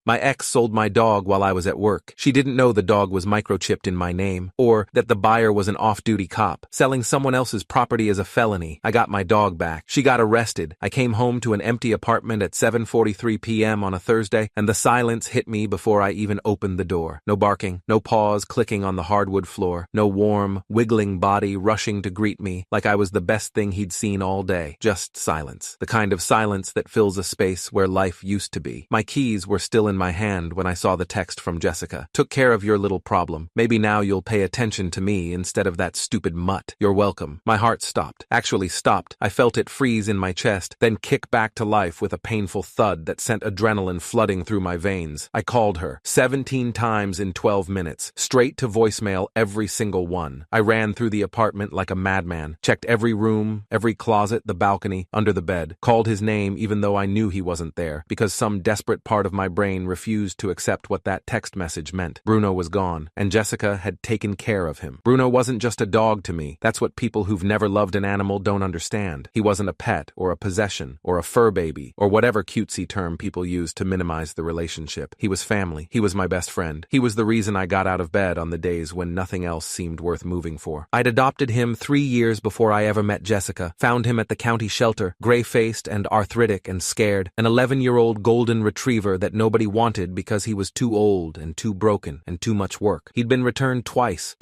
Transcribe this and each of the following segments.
My ex sold my dog while I was at work. She didn't know the dog was microchipped in my name, or that the buyer was an off-duty cop. Selling someone else's property is a felony. I got my dog back. She got arrested. I came home to an empty apartment at 7:43 p.m. on a Thursday, and the silence hit me before I even opened the door. No barking, no paws clicking on the hardwood floor, no warm, wiggling body rushing to greet me like I was the best thing he'd seen all day. Just silence. The kind of silence that fills a space where life used to be. My keys were still in my hand when I saw the text from Jessica. Took care of your little problem. Maybe now you'll pay attention to me instead of that stupid mutt. You're welcome. My heart stopped. Actually stopped. I felt it freeze in my chest, then kick back to life with a painful thud that sent adrenaline flooding through my veins. I called her 17 times in 12 minutes, straight to voicemail every single one. I ran through the apartment like a madman, checked every room, every closet, the balcony, under the bed, called his name even though I knew he wasn't there, because some desperate part of my brain refused to accept what that text message meant. Bruno was gone, and Jessica had taken care of him. Bruno wasn't just a dog to me. That's what people who've never loved an animal don't understand. He wasn't a pet, or a possession, or a fur baby, or whatever cutesy term people use to minimize the relationship. He was family. He was my best friend. He was the reason I got out of bed on the days when nothing else seemed worth moving for. I'd adopted him 3 years before I ever met Jessica. Found him at the county shelter, gray-faced and arthritic and scared, an 11-year-old golden retriever that nobody wanted because he was too old and too broken and too much work. He'd been returned twice.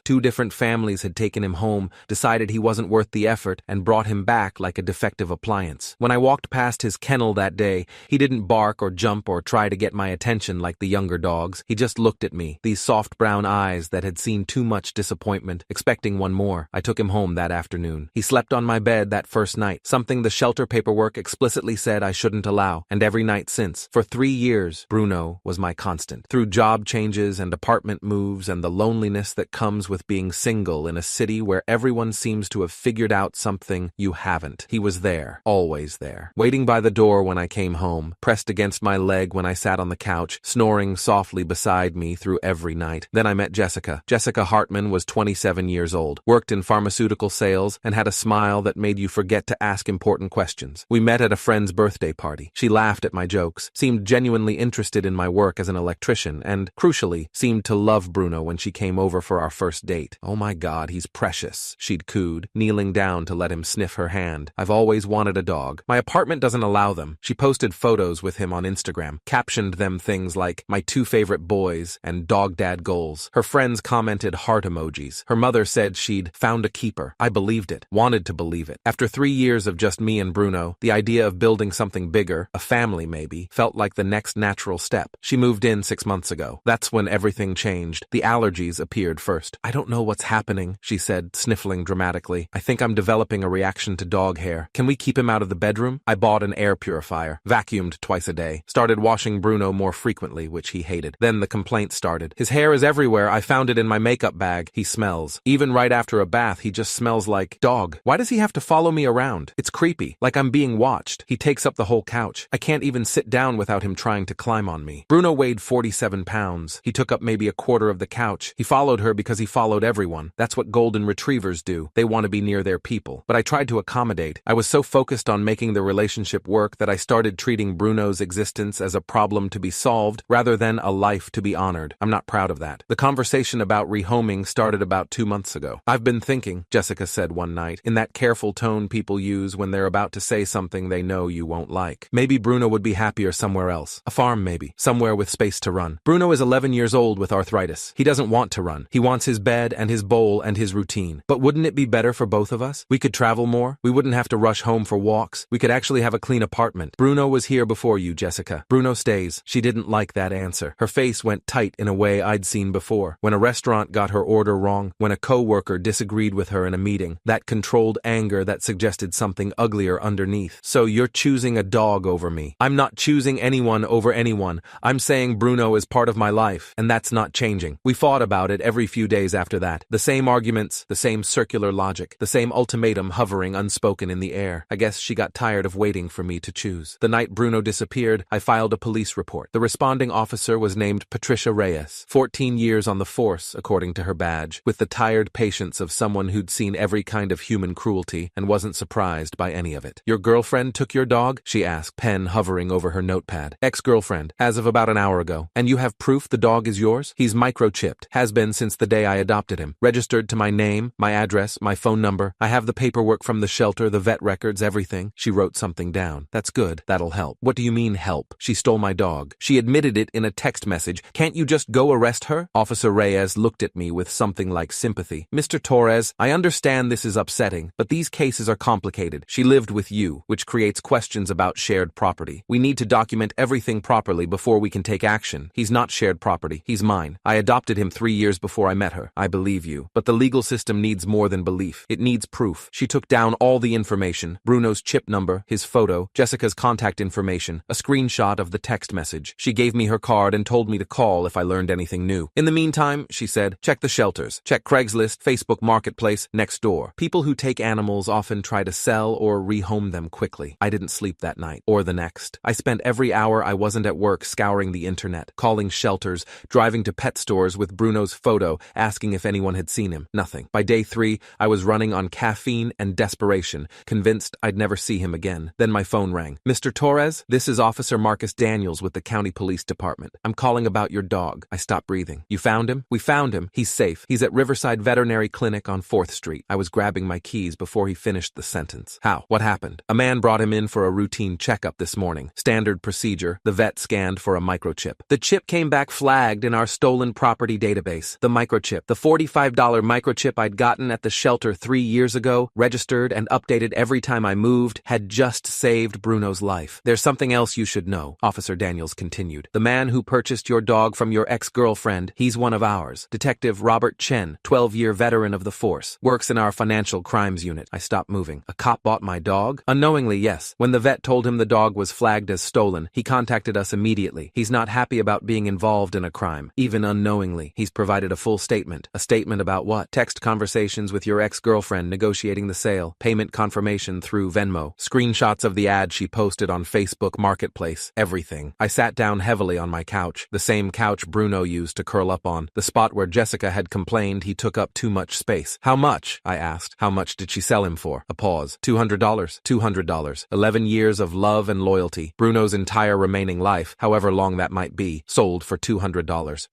2 different families had taken him home, decided he wasn't worth the effort, and brought him back like a defective appliance. When I walked past his kennel that day, he didn't bark or jump or try to get my attention like the younger dogs. He just looked at me, these soft brown eyes that had seen too much disappointment, expecting one more. I took him home that afternoon. He slept on my bed that first night, something the shelter paperwork explicitly said I shouldn't allow, and every night since. For 3 years, Bruno was my constant. Through job changes and apartment moves and the loneliness that comes with being single in a city where everyone seems to have figured out something you haven't. He was there, always there, waiting by the door when I came home, pressed against my leg when I sat on the couch, snoring softly beside me through every night. Then I met Jessica. Jessica Hartman was 27 years old, worked in pharmaceutical sales, and had a smile that made you forget to ask important questions. We met at a friend's birthday party. She laughed at my jokes, seemed genuinely interested in my work as an electrician, and, crucially, seemed to love Bruno when she came over for our first date. "Oh my God, he's precious," she'd cooed, kneeling down to let him sniff her hand. "I've always wanted a dog. My apartment doesn't allow them." She posted photos with him on Instagram, captioned them things like, "My 2 favorite boys," and "Dog Dad goals." Her friends commented heart emojis. Her mother said she'd found a keeper. I believed it, wanted to believe it. After 3 years of just me and Bruno, the idea of building something bigger, a family maybe, felt like the next natural step. She moved in 6 months ago. That's when everything changed. The allergies appeared first. "I don't know what's happening," she said, sniffling dramatically. "I think I'm developing a reaction to dog hair. Can we keep him out of the bedroom?" I bought an air purifier, vacuumed twice a day, started washing Bruno more frequently, which he hated. Then the complaints started. "His hair is everywhere. I found it in my makeup bag. He smells. Even right after a bath, he just smells like dog. Why does he have to follow me around? It's creepy, like I'm being watched. He takes up the whole couch. I can't even sit down without him trying to climb on me." Bruno weighed 47 pounds. He took up maybe a quarter of the couch. He followed her because he followed everyone. That's what golden retrievers do. They want to be near their people. But I tried to accommodate. I was so focused on making the relationship work that I started treating Bruno's existence as a problem to be solved rather than a life to be honored. I'm not proud of that. The conversation about rehoming started about 2 months ago. "I've been thinking," Jessica said one night, in that careful tone people use when they're about to say something they know you won't like. "Maybe Bruno would be happier somewhere else. A farm maybe. Somewhere with space to run. Bruno is 11 years old with arthritis. He doesn't want to run. He wants his bed and his bowl and his routine. But wouldn't it be better for both of us? We could travel more. We wouldn't have to rush home for walks. We could actually have a clean apartment. Bruno was here before you, Jessica. Bruno stays." She didn't like that answer. Her face went tight in a way I'd seen before. When a restaurant got her order wrong, when a coworker disagreed with her in a meeting, that controlled anger that suggested something uglier underneath. "So you're choosing a dog over me." "I'm not choosing anyone over anyone. I'm saying Bruno is part of my life, and that's not changing." We fought about it every few days after that. The same arguments, the same circular logic, the same ultimatum hovering unspoken in the air. I guess she got tired of waiting for me to choose. The night Bruno disappeared, I filed a police report. The responding officer was named Patricia Reyes. 14 years on the force, according to her badge, with the tired patience of someone who'd seen every kind of human cruelty and wasn't surprised by any of it. "Your girlfriend took your dog?" she asked, pen hovering over her notepad. "Ex-girlfriend girlfriend, as of about an hour ago. And you have proof the dog is yours? He's microchipped. Has been since the day I adopted him. Registered to my name, my address, my phone number. I have the paperwork from the shelter, the vet records, everything. She wrote something down. That's good. That'll help. What do you mean help? She stole my dog. She admitted it in a text message. Can't you just go arrest her? Officer Reyes looked at me with something like sympathy. Mr. Torres, I understand this is upsetting, but these cases are complicated. She lived with you, which creates questions about shared property. We need to document everything properly before we can take action. He's not shared property. He's mine. I adopted him 3 years before I met her. I believe you. But the legal system needs more than belief. It needs proof. She took down all the information, Bruno's chip number, his photo, Jessica's contact information, a screenshot of the text message. She gave me her card and told me to call if I learned anything new. In the meantime, she said, check the shelters. Check Craigslist, Facebook Marketplace, Nextdoor. People who take animals often try to sell or rehome them quickly. I didn't sleep that night, or the next. I spent every hour I wasn't at work scouring the internet, calling shelters, driving to pet stores with Bruno's photo, asking if anyone had seen him. Nothing. By day 3, I was running on caffeine and desperation, convinced I'd never see him again. Then my phone rang. Mr. Torres, this is Officer Marcus Daniels with the County Police Department. I'm calling about your dog. I stopped breathing. You found him? We found him. He's safe. He's at Riverside Veterinary Clinic on 4th Street. I was grabbing my keys before he finished the sentence. How? What happened? A man brought him in for a routine checkup this morning. Standard procedure. The vet scanned for a microchip. The chip came back flagged in our stolen property database. The microchip. The $45 microchip I'd gotten at the shelter 3 years ago, registered and updated every time I moved, had just saved Bruno's life. There's something else you should know, Officer Daniels continued. The man who purchased your dog from your ex-girlfriend, he's one of ours. Detective Robert Chen, 12-year veteran of the force, works in our financial crimes unit. I stopped moving. A cop bought my dog? Unknowingly, yes. When the vet told him the dog was flagged as stolen, he contacted us immediately. He's not happy about being involved in a crime, even unknowingly. He's provided a full statement. A statement about what? Text conversations with your ex-girlfriend negotiating the sale, payment confirmation through Venmo, screenshots of the ad she posted on Facebook Marketplace, everything. I sat down heavily on my couch, the same couch Bruno used to curl up on, the spot where Jessica had complained he took up too much space. How much? I asked. How much did she sell him for? A pause. $200. $200. 11 years of love and loyalty. Bruno's entire remaining life, however long that might be, sold for $200.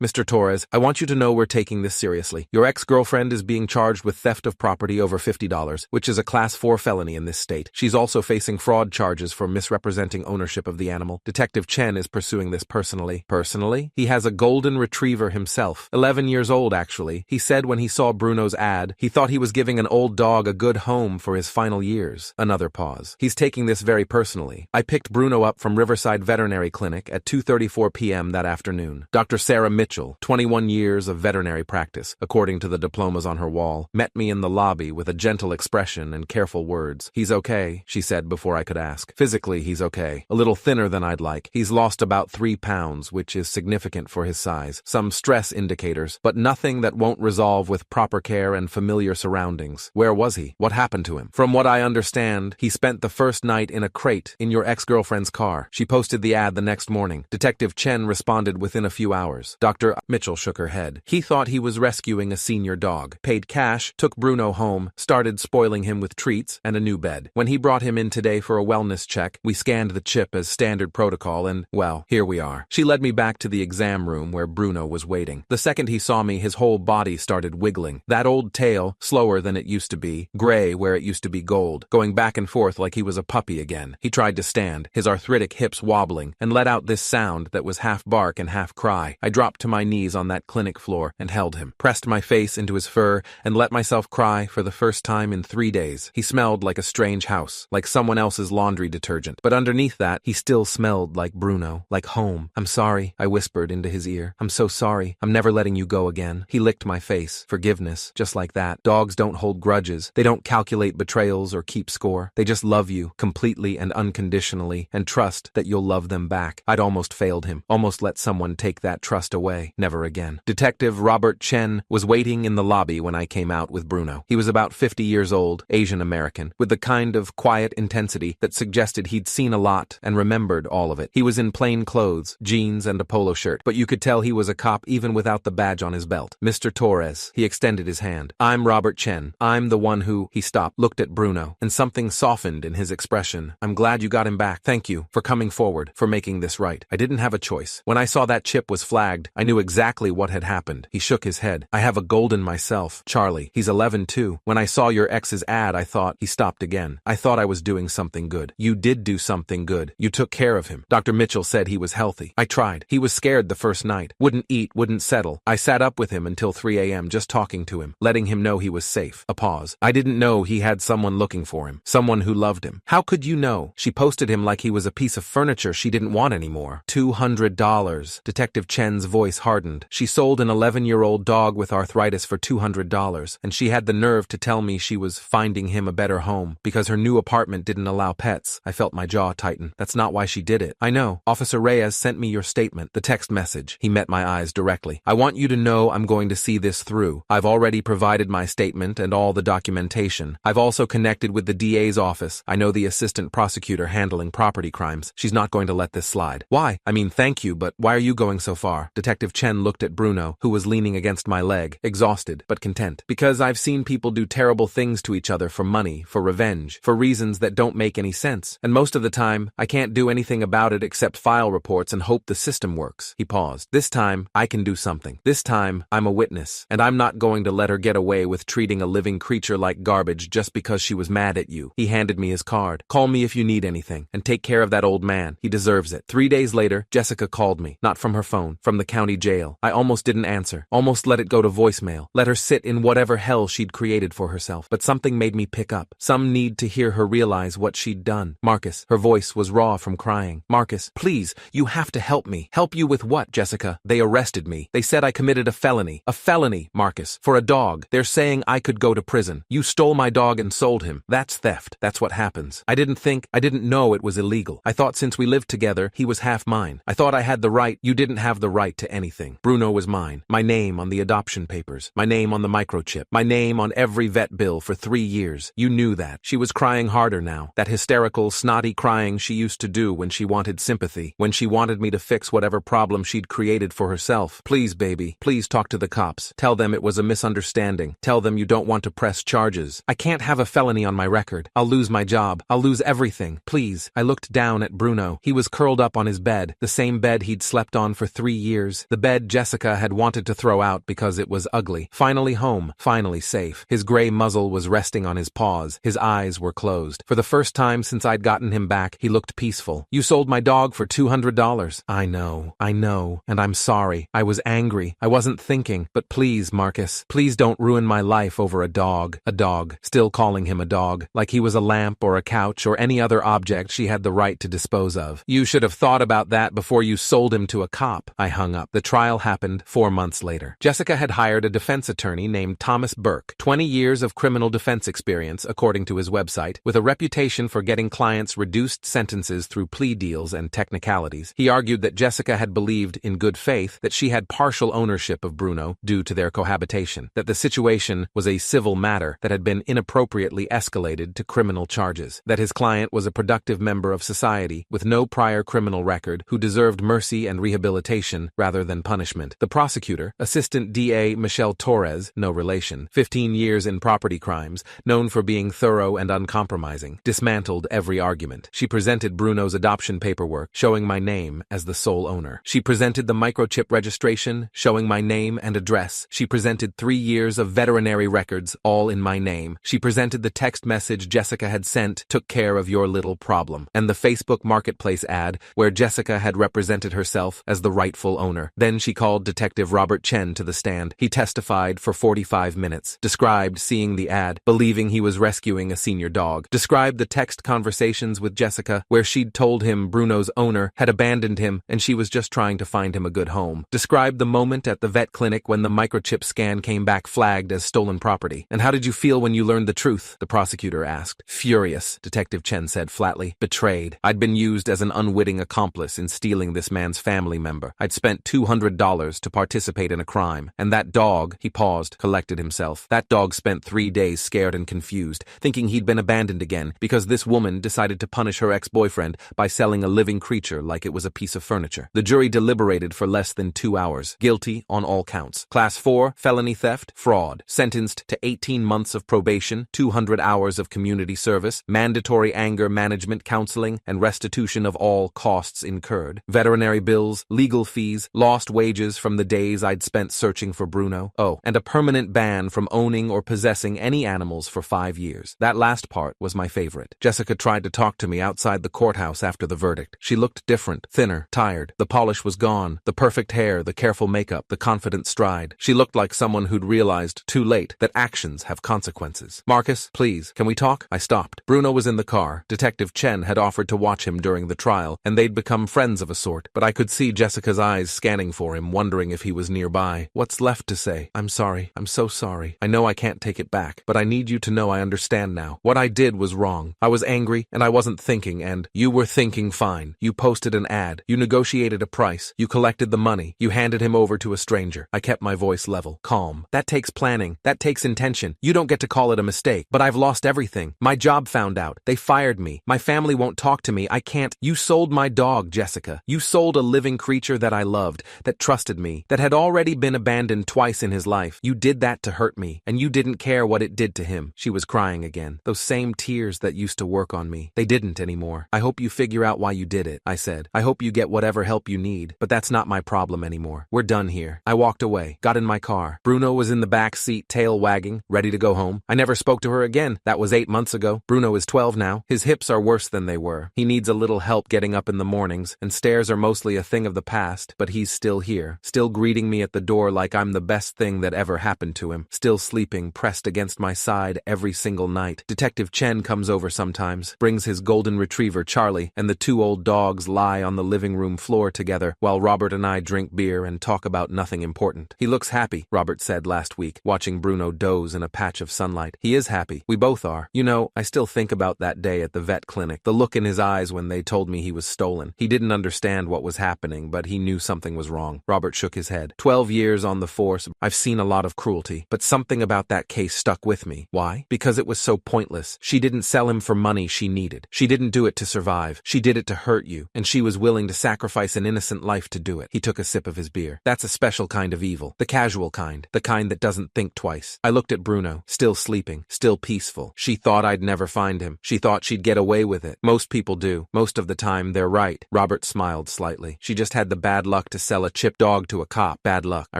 Mr. Torres, I want you to know we're taking this seriously. Your ex-girlfriend is being charged with theft of property over $50, which is a Class 4 felony in this state. She's also facing fraud charges for misrepresenting ownership of the animal. Detective Chen is pursuing this personally. Personally? He has a golden retriever himself. 11 years old, actually. He said when he saw Bruno's ad, he thought he was giving an old dog a good home for his final years. Another pause. He's taking this very personally. I picked Bruno up from Riverside Veterinary Clinic at 2:34 p.m. that afternoon. Dr. Sarah Mitchell, 21 years of veterinary practice, according to the diplomas on her wall, met me in the lobby with a gentle expression and careful words. He's okay, she said before I could ask. Physically, he's okay. A little thinner than I'd like. He's lost about 3 pounds, which is significant for his size. Some stress indicators, but nothing that won't resolve with proper care and familiar surroundings. Where was he? What happened to him? From what I understand, he spent the first night in a crate in your ex-girlfriend's car. She posted the ad the next morning. Detective Chen responded within a few hours. Dr. Mitchell shook her head. He thought he was rescuing a senior dog. Paid cash, took Bruno home, started spoiling him with treats and a new bed. When he brought him in today for a wellness check, we scanned the chip as standard protocol and, well, here we are. She led me back to the exam room where Bruno was waiting. The second he saw me, his whole body started wiggling. That old tail, slower than it used to be, gray where it used to be gold, going back and forth like he was a puppy again. He tried to stand, his arthritic hips wobbling, and let out this sound that was half bark and half cry. I dropped to my knees on that clinic floor and held him, pressed my face into his fur, and let myself cry for the first time in 3 days. He smelled like a strange house, like someone else's laundry detergent. But underneath that, he still smelled like Bruno, like home. I'm sorry, I whispered into his ear. I'm so sorry. I'm never letting you go again. He licked my face. Forgiveness, just like that. Dogs don't hold grudges. They don't calculate betrayals or keep score. They just love you completely and unconditionally and trust that you'll love them back. I'd almost failed him, almost let someone take that trust away. Never again. Detective Robert Chen was waiting in the lobby when I came out with Bruno. He was about 50 years old, Asian American, with the kind of quiet intensity that suggested he'd seen a lot and remembered all of it. He was in plain clothes, jeans and a polo shirt, but you could tell he was a cop even without the badge on his belt. Mr. Torres, he extended his hand. I'm Robert Chen. I'm the one who, he stopped, looked at Bruno, and something softened in his expression. I'm glad you got him back. Thank you for coming forward, for making this this right. I didn't have a choice. When I saw that chip was flagged, I knew exactly what had happened. He shook his head. I have a golden myself. Charlie, he's 11 too. When I saw your ex's ad, I thought. He stopped again. I thought I was doing something good. You did do something good. You took care of him. Dr. Mitchell said he was healthy. I tried. He was scared the first night. Wouldn't eat, wouldn't settle. I sat up with him until 3 a.m. just talking to him, letting him know he was safe. A pause. I didn't know he had someone looking for him. Someone who loved him. How could you know? She posted him like he was a piece of furniture she didn't want anymore. $200. Detective Chen's voice hardened. She sold an 11-year-old dog with arthritis for $200, and she had the nerve to tell me she was finding him a better home because her new apartment didn't allow pets. I felt my jaw tighten. That's not why she did it. I know. Officer Reyes sent me your statement, the text message. He met my eyes directly. I want you to know I'm going to see this through. I've already provided my statement and all the documentation. I've also connected with the DA's office. I know the assistant prosecutor handling property crimes. She's not going to let this slide. Why? I mean, thank you, but why are you going so far? Detective Chen looked at Bruno, who was leaning against my leg, exhausted but content. Because I've seen people do terrible things to each other for money, for revenge, for reasons that don't make any sense. And most of the time, I can't do anything about it except file reports and hope the system works. He paused. This time, I can do something. This time, I'm a witness, and I'm not going to let her get away with treating a living creature like garbage just because she was mad at you. He handed me his card. Call me if you need anything, and take care of that old man. He deserves it. 3 days later, Jessica called me. Not from her phone, from the county jail. I almost didn't answer. Almost let it go to voicemail. Let her sit in whatever hell she'd created for herself. But something made me pick up. Some need to hear her realize what she'd done. Marcus. Her voice was raw from crying. Marcus, please, you have to help me. Help you with what, Jessica? They arrested me. They said I committed a felony. A felony, Marcus. For a dog. They're saying I could go to prison. You stole my dog and sold him. That's theft. That's what happens. I didn't know it was illegal. I thought since we lived together, he was half mine. I thought I had the right. You didn't have the right to anything. Bruno was mine. My name on the adoption papers. My name on the microchip. My name on every vet bill for 3 years. You knew that. She was crying harder now. That hysterical, snotty crying she used to do when she wanted sympathy, when she wanted me to fix whatever problem she'd created for herself. Please, baby. Please talk to the cops. Tell them it was a misunderstanding. Tell them you don't want to press charges. I can't have a felony on my record. I'll lose my job. I'll lose everything. Please. I looked down at Bruno. He was curled up on his bed, the same bed he'd slept on for 3 years. The bed Jessica had wanted to throw out because it was ugly. Finally home. Finally safe. His gray muzzle was resting on his paws. His eyes were closed. For the first time since I'd gotten him back, he looked peaceful. You sold my dog for $200. I know, and I'm sorry. I was angry. I wasn't thinking. But please, Marcus, please don't ruin my life over a dog. A dog. Still calling him a dog. Like he was a lamp or a couch or any other object she had the right to dispose of. You should have thought about that before you sold him to a cop. I hung up. The trial happened 4 months later. Jessica had hired a defense attorney named Thomas Burke, 20 years of criminal defense experience, according to his website, with a reputation for getting clients reduced sentences through plea deals and technicalities. He argued that Jessica had believed, in good faith, that she had partial ownership of Bruno due to their cohabitation, that the situation was a civil matter that had been inappropriately escalated to criminal charges, that his client was a productive member of society with no prior criminal record who deserved mercy and rehabilitation rather than punishment. The prosecutor, Assistant DA Michelle Torres, no relation, 15 years in property crimes, known for being thorough and uncompromising, dismantled every argument. She presented Bruno's adoption paperwork, showing my name as the sole owner. She presented the microchip registration, showing my name and address. She presented 3 years of veterinary records, all in my name. She presented the text message Jessica had sent, took care of your little problem, and the Facebook Marketplace ad where Jessica had represented herself as the rightful owner. Then she called Detective Robert Chen to the stand. He testified for 45 minutes, described seeing the ad, believing he was rescuing a senior dog, described the text conversations with Jessica where she'd told him Bruno's owner had abandoned him and she was just trying to find him a good home, described the moment at the vet clinic when the microchip scan came back flagged as stolen property. And how did you feel when you learned the truth? The prosecutor asked. Furious, Detective Chen said flatly. Betrayed. I'd been used as an unwitting accomplice in stealing this man's family member. I'd spent $200 to participate in a crime. And that dog, he paused, collected himself. That dog spent 3 days scared and confused, thinking he'd been abandoned again because this woman decided to punish her ex-boyfriend by selling a living creature like it was a piece of furniture. The jury deliberated for less than 2 hours. Guilty on all counts. Class 4, felony theft, fraud. Sentenced to 18 months of probation, 200 hours of community service, mandatory anger management counseling, and restitution of all costs costs incurred, veterinary bills, legal fees, lost wages from the days I'd spent searching for Bruno. Oh, and a permanent ban from owning or possessing any animals for 5 years. That last part was my favorite. Jessica tried to talk to me outside the courthouse after the verdict. She looked different, thinner, tired. The polish was gone, the perfect hair, the careful makeup, the confident stride. She looked like someone who'd realized, too late, that actions have consequences. Marcus, please, can we talk? I stopped. Bruno was in the car. Detective Chen had offered to watch him during the trial, and they'd become friends of a sort, but I could see Jessica's eyes scanning for him, wondering if he was nearby. What's left to say? I'm sorry. I'm so sorry. I know I can't take it back, but I need you to know I understand now. What I did was wrong. I was angry, and I wasn't thinking, and you were thinking fine. You posted an ad. You negotiated a price. You collected the money. You handed him over to a stranger. I kept my voice level, calm. That takes planning. That takes intention. You don't get to call it a mistake, but I've lost everything. My job found out. They fired me. My family won't talk to me. I can't. You sold my dog, Jessica. You sold a living creature that I loved, that trusted me, that had already been abandoned twice in his life. You did that to hurt me, and you didn't care what it did to him. She was crying again. Those same tears that used to work on me. They didn't anymore. I hope you figure out why you did it, I said. I hope you get whatever help you need, but that's not my problem anymore. We're done here. I walked away, got in my car. Bruno was in the back seat, tail wagging, ready to go home. I never spoke to her again. That was 8 months ago. Bruno is 12 now. His hips are worse than they were. He needs a little help getting up in the mornings, and stairs are mostly a thing of the past, but he's still here, still greeting me at the door like I'm the best thing that ever happened to him, still sleeping, pressed against my side every single night. Detective Chen comes over sometimes, brings his golden retriever Charlie, and the two old dogs lie on the living room floor together while Robert and I drink beer and talk about nothing important. He looks happy, Robert said last week, watching Bruno doze in a patch of sunlight. He is happy. We both are. You know, I still think about that day at the vet clinic, the look in his eyes when they told me he was stolen. He didn't understand what was happening, but he knew something was wrong. Robert shook his head. 12 years on the force, I've seen a lot of cruelty, but something about that case stuck with me. Why? Because it was so pointless. She didn't sell him for money she needed. She didn't do it to survive. She did it to hurt you, and she was willing to sacrifice an innocent life to do it. He took a sip of his beer. That's a special kind of evil. The casual kind. The kind that doesn't think twice. I looked at Bruno, still sleeping, still peaceful. She thought I'd never find him. She thought she'd get away with it. Most people do. Most of the time, they're right. Robert smiled slightly. She just had the bad luck to sell a chipped dog to a cop. Bad luck, I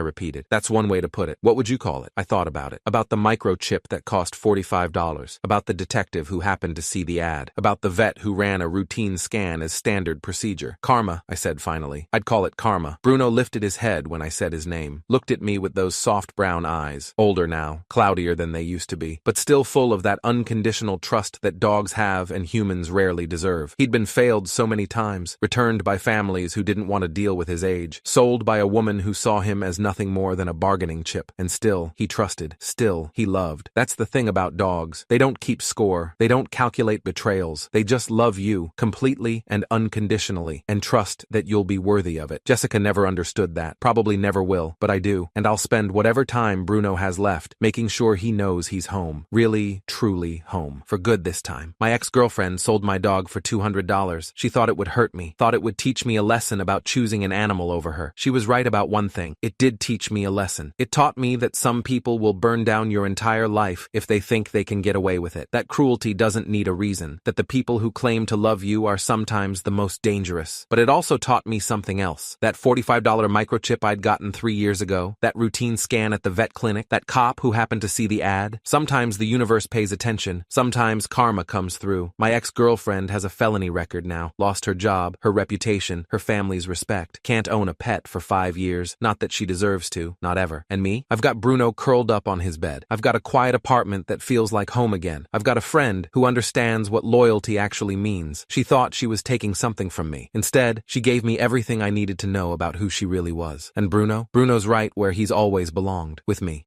repeated. That's one way to put it. What would you call it? I thought about it. About the microchip that cost $45. About the detective who happened to see the ad. About the vet who ran a routine scan as standard procedure. Karma, I said finally. I'd call it karma. Bruno lifted his head when I said his name. Looked at me with those soft brown eyes. Older now. Cloudier than they used to be. But still full of that unconditional trust that dogs have and humans rarely deserve. He'd been failed so many times. Returned by families who didn't want to deal with his age. Sold by a woman who saw him as nothing more than a bargaining chip. And still, he trusted. Still, he loved. That's the thing about dogs. They don't keep score. They don't calculate betrayals. They just love you, completely and unconditionally, and trust that you'll be worthy of it. Jessica never understood that. Probably never will, but I do. And I'll spend whatever time Bruno has left, making sure he knows he's home. Really, truly home. For good this time. My ex-girlfriend sold my dog for $200. She thought it would hurt me. Thought it would teach me a lesson about choosing an animal over her. She was right about one thing. It did teach me a lesson. It taught me that some people will burn down your entire life if they think they can get away with it. That cruelty doesn't need a reason. That the people who claim to love you are sometimes the most dangerous. But it also taught me something else. That $45 microchip I'd gotten 3 years ago. That routine scan at the vet clinic. That cop who happened to see the ad. Sometimes the universe pays attention. Sometimes karma comes through. My ex-girlfriend has a felony record now. Lost her job, her reputation, her family's respect. Can't own a pet for 5 years. Not that she deserves to. Not ever. And me? I've got Bruno curled up on his bed. I've got a quiet apartment that feels like home again. I've got a friend who understands what loyalty actually means. She thought she was taking something from me. Instead, she gave me everything I needed to know about who she really was. And Bruno's right where he's always belonged. With me.